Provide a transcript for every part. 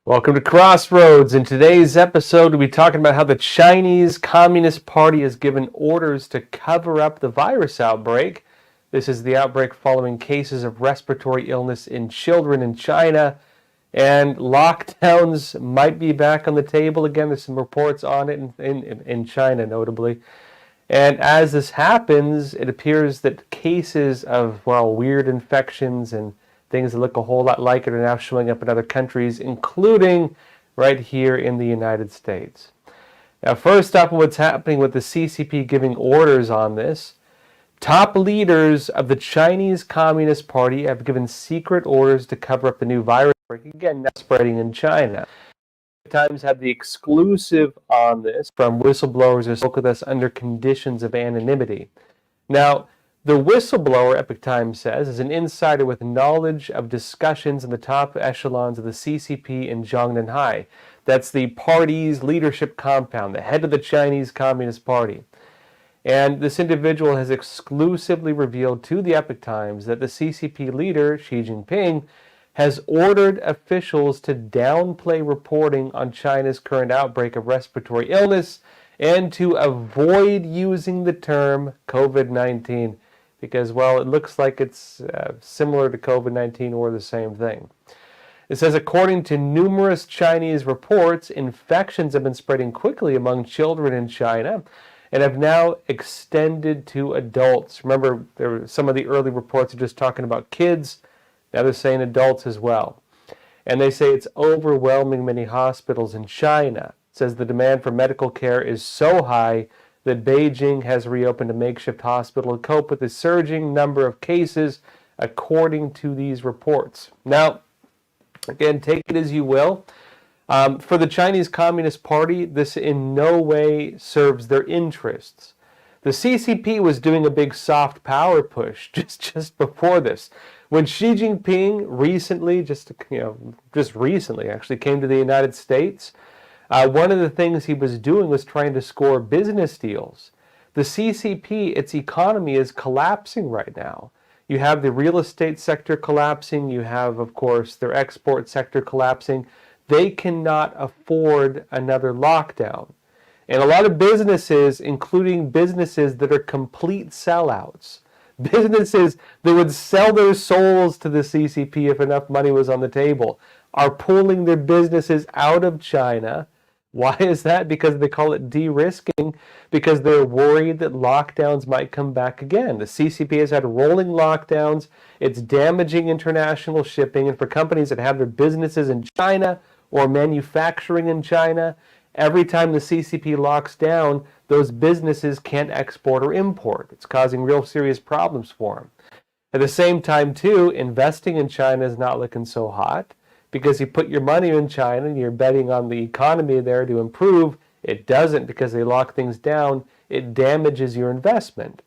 Welcome to Crossroads. In today's episode, we'll be talking about how the Chinese Communist Party has given orders to cover up the virus outbreak. This is the outbreak following cases of respiratory illness in children in China. And lockdowns might be back on the table again. There's some reports on it in China, notably. And as this happens, it appears that cases of, weird infections and things that look a whole lot like it are now showing up in other countries, including right here in the United States. Now, first up, what's happening with the CCP giving orders on this. Top leaders of the Chinese Communist Party have given secret orders to cover up the new virus outbreak, again, now spreading in China. Times had the exclusive on this from whistleblowers who spoke with us under conditions of anonymity. Now, the whistleblower, Epoch Times says, is an insider with knowledge of discussions in the top echelons of the CCP in Zhongnanhai. That's the party's leadership compound, the head of the Chinese Communist Party. And this individual has exclusively revealed to the Epoch Times that the CCP leader, Xi Jinping, has ordered officials to downplay reporting on China's current outbreak of respiratory illness and to avoid using the term COVID-19 because, it looks like it's similar to COVID-19 or the same thing. It says, according to numerous Chinese reports, infections have been spreading quickly among children in China and have now extended to adults. Remember, there were some of the early reports are just talking about kids. Now they're saying adults as well. And they say it's overwhelming many hospitals in China. It says the demand for medical care is so high that Beijing has reopened a makeshift hospital to cope with the surging number of cases, according to these reports. Now, again, take it as you will. For the Chinese Communist Party, this in no way serves their interests. The CCP was doing a big soft power push just before this. When Xi Jinping recently, just recently actually came to the United States, one of the things he was doing was trying to score business deals. The CCP, its economy is collapsing right now. You have the real estate sector collapsing. You have, of course, their export sector collapsing. They cannot afford another lockdown. And a lot of businesses, including businesses that are complete sellouts, businesses that would sell their souls to the CCP if enough money was on the table, are pulling their businesses out of China. Why is that? Because they call it de-risking, because they're worried that lockdowns might come back again. The CCP has had rolling lockdowns. It's damaging international shipping. And for companies that have their businesses in China or manufacturing in China, every time the CCP locks down, those businesses can't export or import. It's causing real serious problems for them. At the same time, too, investing in China is not looking so hot, because you put your money in China and you're betting on the economy there to improve. It doesn't, because they lock things down. It damages your investment.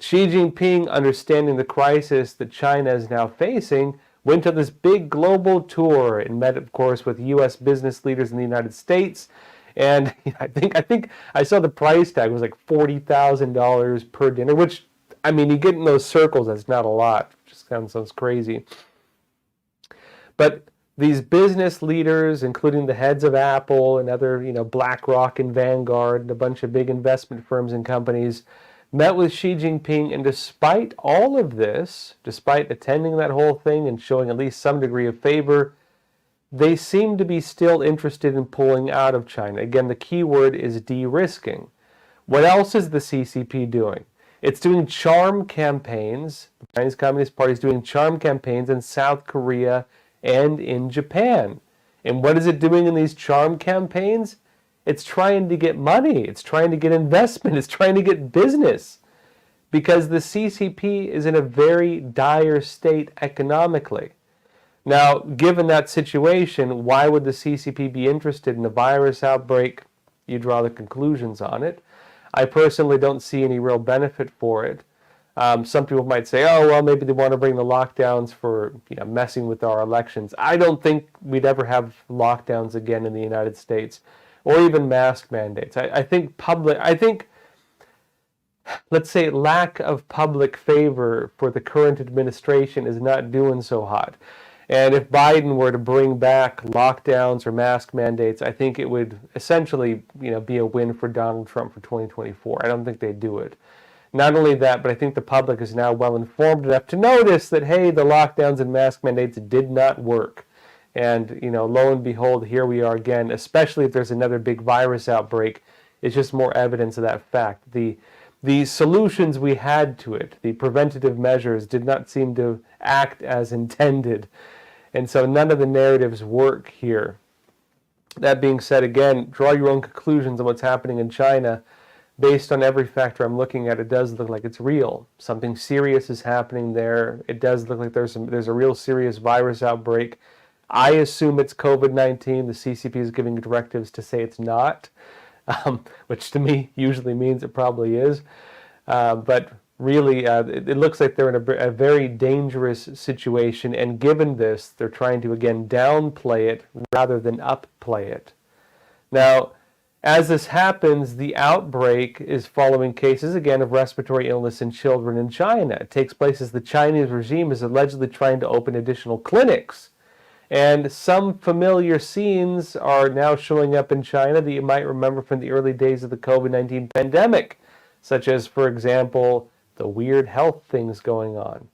Xi Jinping, understanding the crisis that China is now facing, went on this big global tour and met, of course, with U.S. business leaders in the United States. And I think I saw the price tag was like $40,000 per dinner, which, you get in those circles, that's not a lot. It just sounds crazy. But these business leaders, including the heads of Apple and other, BlackRock and Vanguard and a bunch of big investment firms and companies, met with Xi Jinping, and despite all of this, despite attending that whole thing and showing at least some degree of favor, they seem to be still interested in pulling out of China. Again, the key word is de-risking. What else is the CCP doing? It's doing charm campaigns. The Chinese Communist Party is doing charm campaigns in South Korea and in Japan. And what is it doing in these charm campaigns? It's trying to get money. It's trying to get investment. It's trying to get business. Because the CCP is in a very dire state economically. Now, given that situation, why would the CCP be interested in a virus outbreak? You draw the conclusions on it. I personally don't see any real benefit for it. Some people might say, maybe they want to bring the lockdowns for messing with our elections. I don't think we'd ever have lockdowns again in the United States, or even mask mandates. I think let's say lack of public favor for the current administration is not doing so hot. And if Biden were to bring back lockdowns or mask mandates, I think it would essentially, be a win for Donald Trump for 2024. I don't think they'd do it. Not only that, but I think the public is now well informed enough to notice that, hey, the lockdowns and mask mandates did not work. And, lo and behold, here we are again, especially if there's another big virus outbreak. It's just more evidence of that fact. The solutions we had to it, the preventative measures, did not seem to act as intended. And so none of the narratives work here. That being said, again, draw your own conclusions on what's happening in China. Based on every factor I'm looking at, it does look like it's real. Something serious is happening there. It does look like there's a real serious virus outbreak. I assume it's COVID-19. The CCP is giving directives to say it's not, which to me usually means it probably is. But really, it looks like they're in a very dangerous situation. And given this, they're trying to, again, downplay it rather than upplay it. Now, as this happens, the outbreak is following cases, again, of respiratory illness in children in China. It takes place as the Chinese regime is allegedly trying to open additional clinics. And some familiar scenes are now showing up in China that you might remember from the early days of the COVID-19 pandemic, such as, for example, the weird health things going on.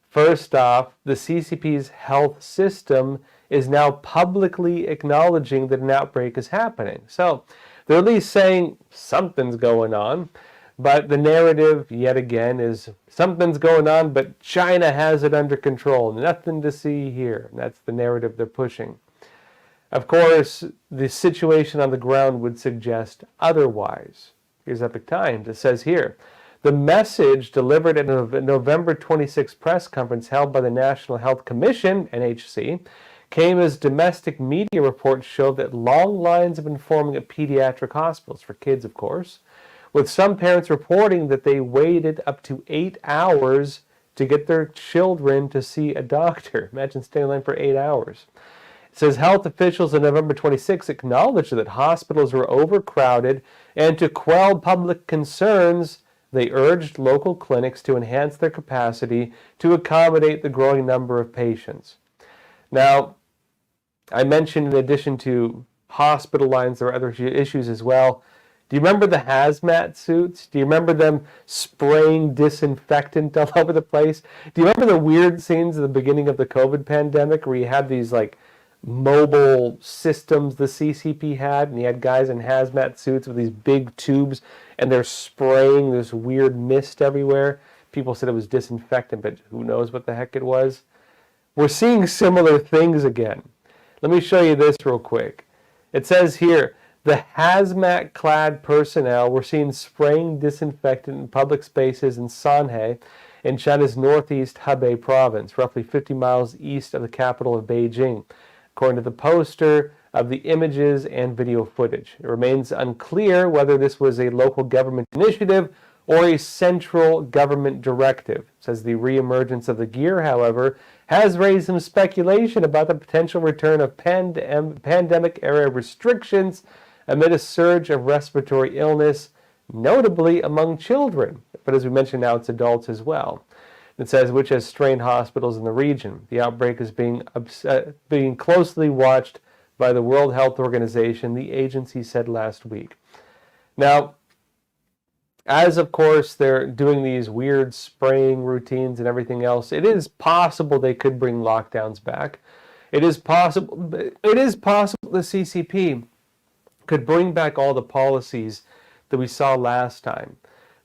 First off, the CCP's health system is now publicly acknowledging that an outbreak is happening. So they're at least saying something's going on, but the narrative, yet again, is something's going on, but China has it under control. Nothing to see here. And that's the narrative they're pushing. Of course, the situation on the ground would suggest otherwise. Here's Epoch Times. It says here, the message delivered at a November 26 press conference held by the National Health Commission, NHC, came as domestic media reports showed that long lines have been forming at pediatric hospitals, for kids of course, with some parents reporting that they waited up to 8 hours to get their children to see a doctor. Imagine staying in line for 8 hours. It says health officials on November 26 acknowledged that hospitals were overcrowded, and to quell public concerns, they urged local clinics to enhance their capacity to accommodate the growing number of patients. Now, I mentioned in addition to hospital lines, there are other issues as well. Do you remember the hazmat suits? Do you remember them spraying disinfectant all over the place? Do you remember the weird scenes at the beginning of the COVID pandemic where you had these mobile systems the CCP had, and you had guys in hazmat suits with these big tubes, and they're spraying this weird mist everywhere? People said it was disinfectant, but who knows what the heck it was? We're seeing similar things again. Let me show you this real quick. It says here, the hazmat-clad personnel were seen spraying disinfectant in public spaces in Shanhai, in China's northeast Hebei province, roughly 50 miles east of the capital of Beijing, according to the poster of the images and video footage. It remains unclear whether this was a local government initiative or a central government directive. It says the reemergence of the gear, however, has raised some speculation about the potential return of pandemic-era restrictions amid a surge of respiratory illness, notably among children. But as we mentioned, now it's adults as well. It says, which has strained hospitals in the region. The outbreak is being closely watched by the World Health Organization, the agency said last week. Now, as of course they're doing these weird spraying routines and everything else, it is possible they could bring lockdowns back. It is possible the CCP could bring back all the policies that we saw last time.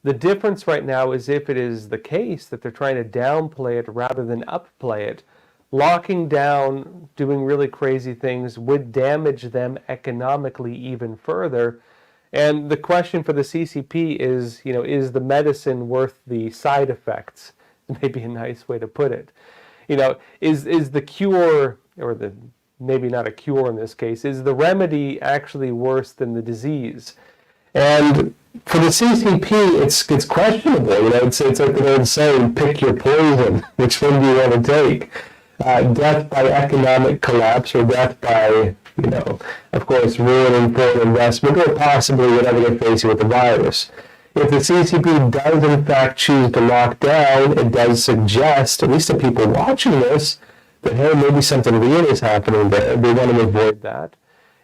The difference right now is if it is the case that they're trying to downplay it rather than upplay it, locking down, doing really crazy things would damage them economically even further. And the question for the CCP is, is the medicine worth the side effects? Maybe a nice way to put it. Is the cure, or maybe not a cure in this case, is the remedy actually worse than the disease? And for the CCP, it's questionable. It's like the old saying, pick your poison. Which one do you want to take? Death by economic collapse, or death by, of course, ruining foreign investment, or possibly whatever they're facing with the virus. If the CCP does in fact choose to lock down, it does suggest, at least to people watching this, that, hey, maybe something real is happening there. We want to avoid that.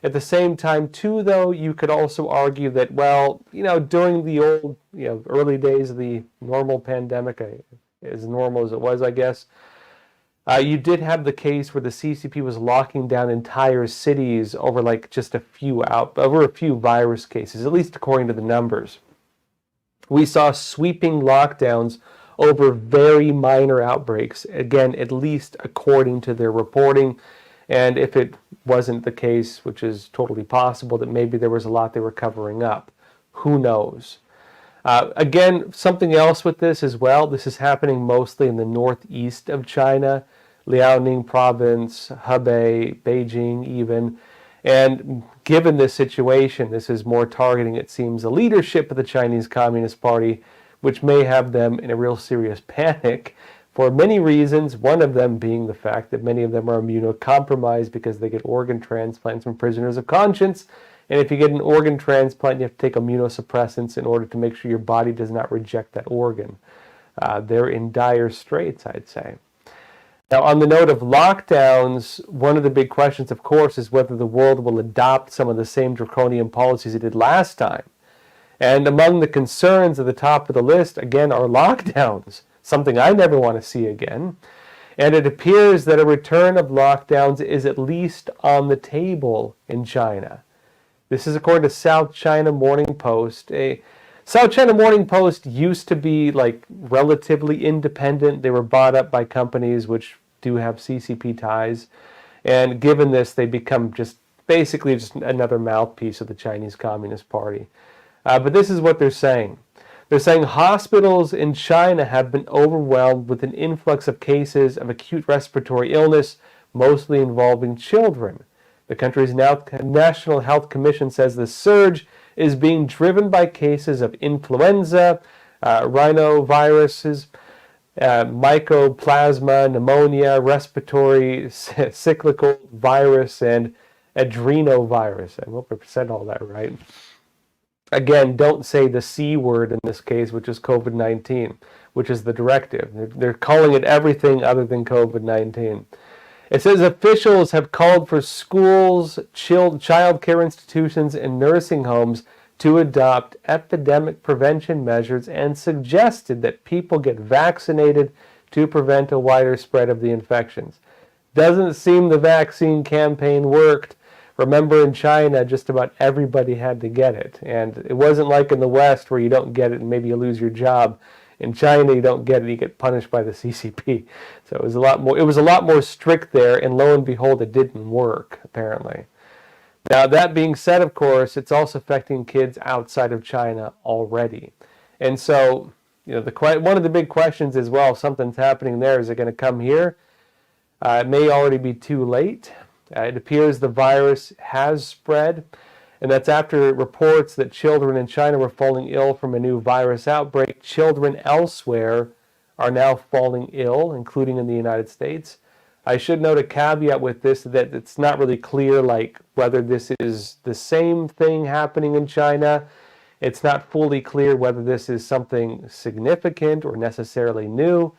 At the same time, too, though, you could also argue that, well, during the old, early days of the normal pandemic, as normal as it was, I guess, you did have the case where the CCP was locking down entire cities over just over a few virus cases, at least according to the numbers. We saw sweeping lockdowns over very minor outbreaks, again, at least according to their reporting. And if it wasn't the case, which is totally possible, that maybe there was a lot they were covering up. Who knows? Again, something else with this as well, this is happening mostly in the northeast of China, Liaoning province, Hebei, Beijing even. And given this situation, this is more targeting, it seems, the leadership of the Chinese Communist Party, which may have them in a real serious panic for many reasons, one of them being the fact that many of them are immunocompromised because they get organ transplants from prisoners of conscience. And if you get an organ transplant, you have to take immunosuppressants in order to make sure your body does not reject that organ. They're in dire straits, I'd say. Now, on the note of lockdowns, one of the big questions, of course, is whether the world will adopt some of the same draconian policies it did last time. And among the concerns at the top of the list, again, are lockdowns, something I never want to see again. And it appears that a return of lockdowns is at least on the table in China. This is according to South China Morning Post. South China Morning Post used to be relatively independent. They were bought up by companies which do have CCP ties. And given this, they become basically another mouthpiece of the Chinese Communist Party. But this is what they're saying. They're saying hospitals in China have been overwhelmed with an influx of cases of acute respiratory illness, mostly involving children. The country's National Health Commission says the surge is being driven by cases of influenza, rhinoviruses, mycoplasma, pneumonia, respiratory cyclical virus, and adrenovirus. I hope I said all that right. Again, don't say the C word in this case, which is COVID-19, which is the directive. They're calling it everything other than COVID-19. It says officials have called for schools, child care institutions, and nursing homes to adopt epidemic prevention measures and suggested that people get vaccinated to prevent a wider spread of the infections. Doesn't seem the vaccine campaign worked. Remember, in China, just about everybody had to get it. And it wasn't like in the West where you don't get it and maybe you lose your job. In China, you don't get it, you get punished by the CCP. So it was a lot more strict there, and lo and behold, it didn't work, apparently. Now, that being said, of course, it's also affecting kids outside of China already. And so, one of the big questions is, well, if something's happening there, is it going to come here? It may already be too late. It appears the virus has spread, and that's after reports that children in China were falling ill from a new virus outbreak. Children elsewhere are now falling ill, including in the United States. I should note a caveat with this, that it's not really clear whether this is the same thing happening in China. It's not fully clear whether this is something significant or necessarily new.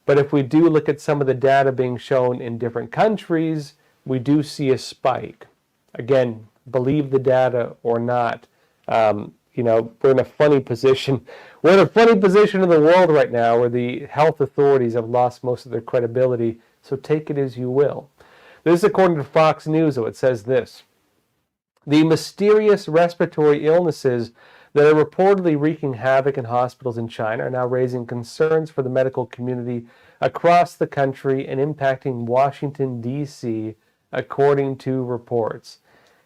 But if we do look at some of the data being shown in different countries, we do see a spike. Again, believe the data or not. We're in a funny position. We're in a funny position in the world right now where the health authorities have lost most of their credibility, so take it as you will. This is according to Fox News, though. It says this: the mysterious respiratory illnesses that are reportedly wreaking havoc in hospitals in China are now raising concerns for the medical community across the country and impacting Washington, D.C., according to reports.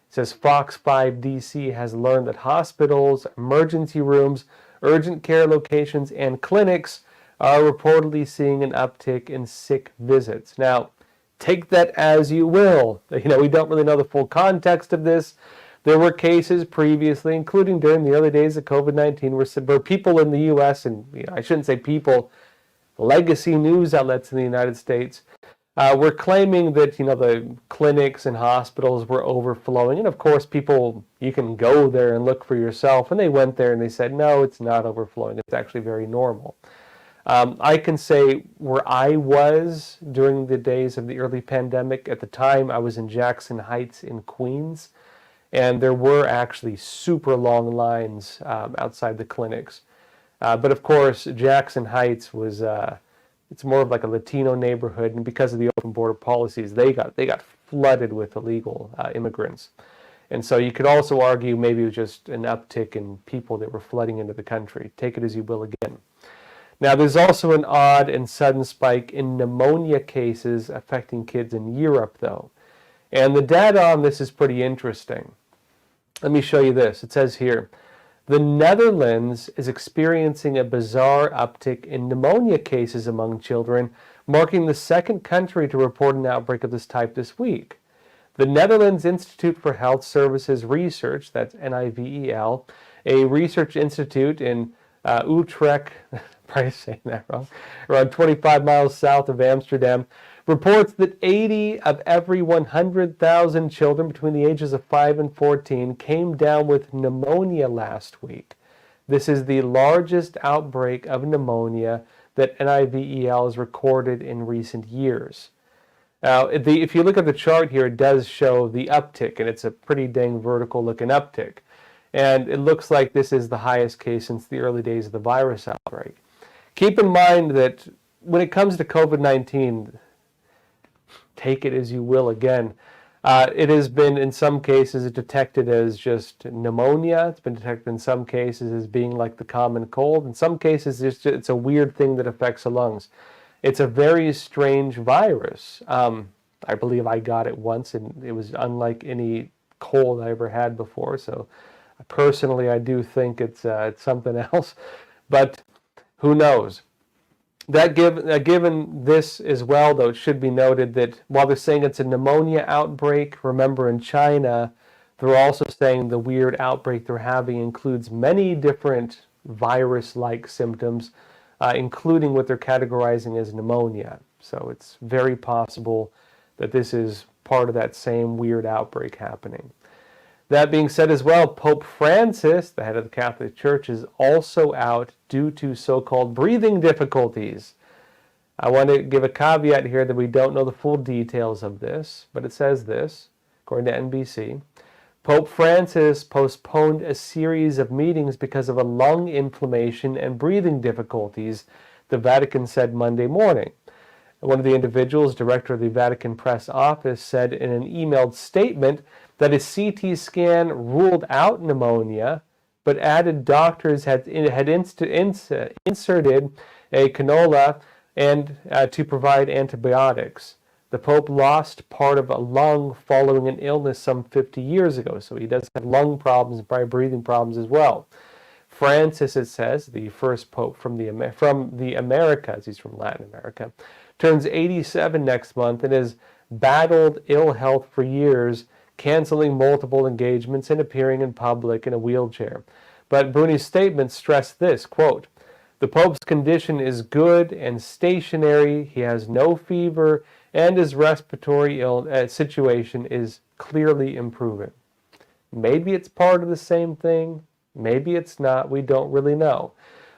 It says Fox 5 DC has learned that hospitals, emergency rooms, urgent care locations, and clinics are reportedly seeing an uptick in sick visits. Now, take that as you will. We don't really know the full context of this. There were cases previously, including during the early days of COVID-19, where people in the U.S., and I shouldn't say people, legacy news outlets in the United States, were claiming that the clinics and hospitals were overflowing. And of course, you can go there and look for yourself. And they went there and they said, no, it's not overflowing. It's actually very normal. I can say where I was during the days of the early pandemic, at the time I was in Jackson Heights in Queens, and there were actually super long lines outside the clinics. But of course, Jackson Heights was, it's more of like a Latino neighborhood, and because of the open border policies, they got flooded with illegal immigrants. And so you could also argue maybe it was just an uptick in people that were flooding into the country. Take it as you will again. Now, there's also an odd and sudden spike in pneumonia cases affecting kids in Europe, though. And the data on this is pretty interesting. Let me show you this. It says here, the Netherlands is experiencing a bizarre uptick in pneumonia cases among children, marking the second country to report an outbreak of this type this week. The Netherlands Institute for Health Services Research, that's NIVEL, a research institute in Utrecht, probably saying that wrong, around 25 miles south of Amsterdam, reports that 80 of every 100,000 children between the ages of 5 and 14 came down with pneumonia last week. This is the largest outbreak of pneumonia that NIVEL has recorded in recent years. Now, if you look at the chart here, it does show the uptick, and it's a pretty dang vertical-looking uptick. And it looks like this is the highest case since the early days of the virus outbreak. Keep in mind that when it comes to COVID-19, take it as you will again, it has been in some cases detected as just pneumonia. It's been detected in some cases as being like the common cold. In some cases, it's a weird thing that affects the lungs. It's a very strange virus. I believe I got it once, and it was unlike any cold I ever had before. So personally, I do think it's something else, but who knows? Given this as well, though, it should be noted that while they're saying it's a pneumonia outbreak, remember in China, they're also saying the weird outbreak they're having includes many different virus-like symptoms, including what they're categorizing as pneumonia. So it's very possible that this is part of that same weird outbreak happening. That being said as well, Pope Francis, the head of the Catholic Church, is also out due to so-called breathing difficulties. I want to give a caveat here that we don't know the full details of this, but it says this, according to NBC. Pope Francis postponed a series of meetings because of a lung inflammation and breathing difficulties, the Vatican said Monday morning. One of the individuals, director of the Vatican press office, said in an emailed statement that a CT scan ruled out pneumonia, but added doctors had inserted a cannula and to provide antibiotics. The Pope lost part of a lung following an illness some 50 years ago, so he does have lung problems and probably breathing problems as well. Francis, it says, the first Pope from the Americas, he's from Latin America, turns 87 next month and has battled ill health for years, canceling multiple engagements and appearing in public in a wheelchair. But Bruni's statement stressed this, quote, "The Pope's condition is good and stationary. He has no fever, and his respiratory situation is clearly improving." Maybe it's part of the same thing. Maybe it's not. We don't really know.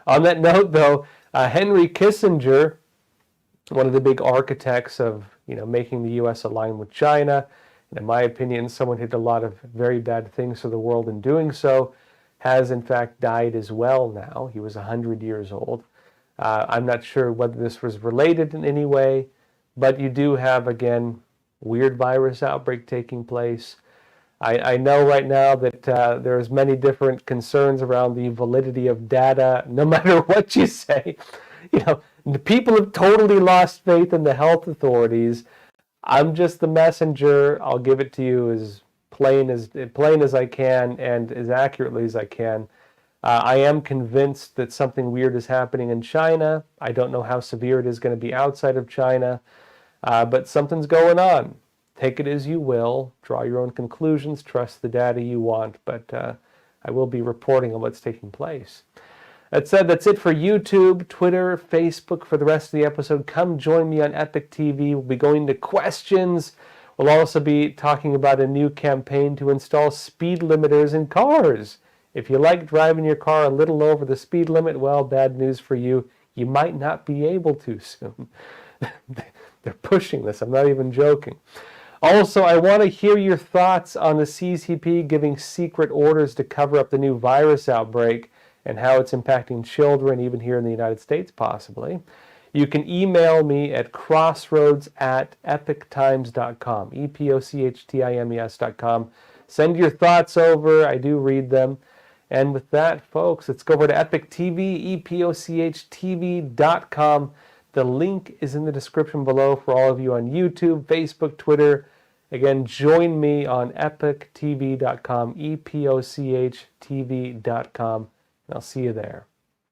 On that note, though, Henry Kissinger, one of the big architects of making the U.S. align with China, and in my opinion, someone who did a lot of very bad things for the world in doing so, has in fact died as well now. He was 100 years old. I'm not sure whether this was related in any way, but you do have, again, weird virus outbreak taking place. I know right now that there's many different concerns around the validity of data, no matter what you say. People have totally lost faith in the health authorities. I'm just the messenger. I'll give it to you as plain as I can and as accurately as I can. I am convinced that something weird is happening in China. I don't know how severe it is going to be outside of China, but something's going on. Take it as you will. Draw your own conclusions. Trust the data you want, but I will be reporting on what's taking place. That said, that's it for YouTube, Twitter, Facebook for the rest of the episode. Come join me on Epoch TV. We'll be going to questions. We'll also be talking about a new campaign to install speed limiters in cars. If you like driving your car a little over the speed limit, well, bad news for you. You might not be able to soon. They're pushing this. I'm not even joking. Also, I want to hear your thoughts on the CCP giving secret orders to cover up the new virus outbreak and how it's impacting children, even here in the United States, possibly. You can email me at crossroads@epochtimes.com, EpochTimes.com. Send your thoughts over. I do read them. And with that, folks, let's go over to Epoch TV, EpochTV.com. The link is in the description below for all of you on YouTube, Facebook, Twitter. Again, join me on EpochTV.com, EpochTV.com, and I'll see you there.